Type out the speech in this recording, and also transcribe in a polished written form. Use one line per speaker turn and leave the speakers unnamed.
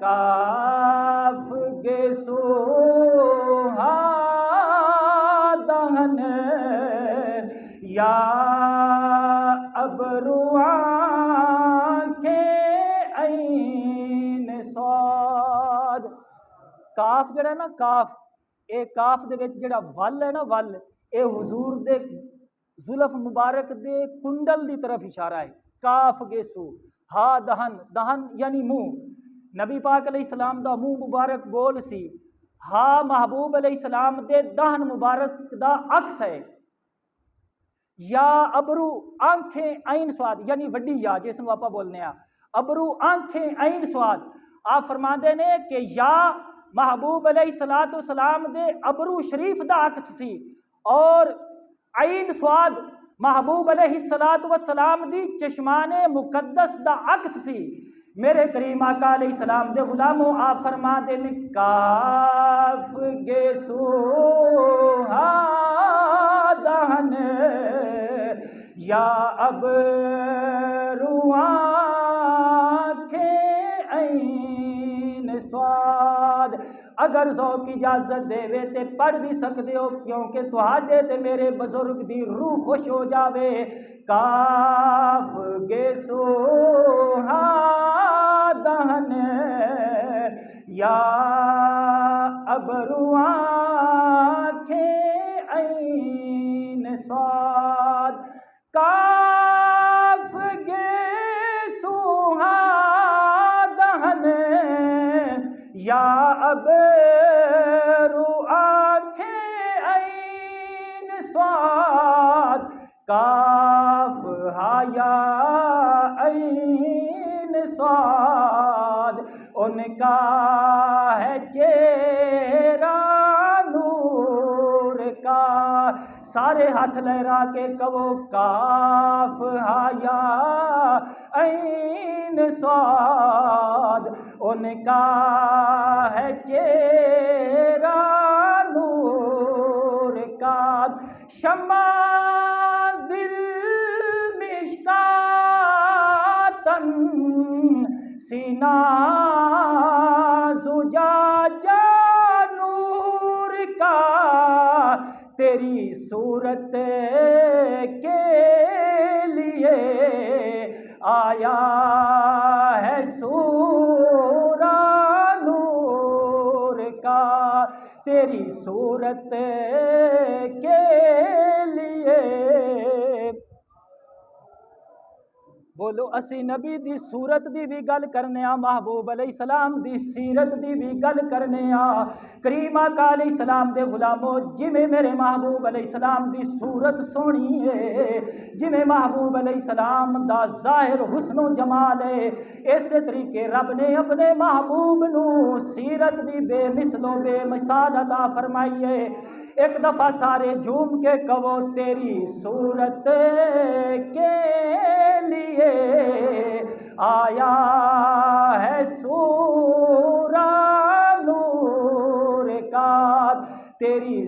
کاف گے سوہا دہن یا ابرو آنکھیں عین صاد. کاف جڑا نا کاف اے کاف دے وچ جڑا ول ہے نا ول اے حضور دے زلف مبارک دے کنڈل دی طرف اشارہ ہے. کاف گیسو ہا دہن دہن یعنی منہ. نبی پاک علیہ السلام دا منہ مبارک گول سی. ہا محبوب علیہ السلام دے دہن مبارک دا عکس ہے. یا ابرو آنکھیں عین سواد یعنی وڈی یا جس نو آپا بولنے آ ابرو آنکھیں عین سواد. آپ فرماندے نے کہ یا محبوب علیہ السلام دے ابرو شریف دا عکس سی اور عین سواد محبوب علیہ السلام دی چشمان مقدس دا عکس سی. میرے کریم آقا علیہ السلام دے غلاموں آپ فرما دے نے کاف گے سوہا دہن یا ابرو آنکھیں عین صاد. اگر ذوق اجازت دے وے تے پڑھ بھی سکتے ہو کیونکہ تہاڈے تے میرے بزرگ دی روح خوش ہو جاوے. کاف گے سوہا دہن یا ابرو آنکھیں عین صاد. کاف گے سوہا دہن یا ابرو آنکھیں عین صاد. کاف ہا یا عین صاد ان کا ہے چہرہ نور کا. سارے ہاتھ لہرا کے کہو کاف ہا یا عین صاد ان کا ہے چہرہ نور کا. شمع دل مشکاتن سینہ زجاجہ نور کا. تیری صورت کے لیے آیا ہے سورہ نور کا. تیری صورت کے لیے بولو اسی نبی دی صورت دی بھی گل کرنے آ محبوب علیہ السلام دی سیرت دی بھی گل کرنے آ. کریم آقا علیہ السلام دے غلامو جویں میرے محبوب علیہ السلام دی صورت سونی ہے جویں محبوب علیہ السلام دا ظاہر حسن و جمال ہے اسی طریقے رب نے اپنے محبوب نو سیرت بھی بے مثل و بے مثال عطا فرمائی ہے. ایک دفعہ سارے جھوم کے کہو تیری صورت کے لیے آیا ہے سورہ نور کا. تیری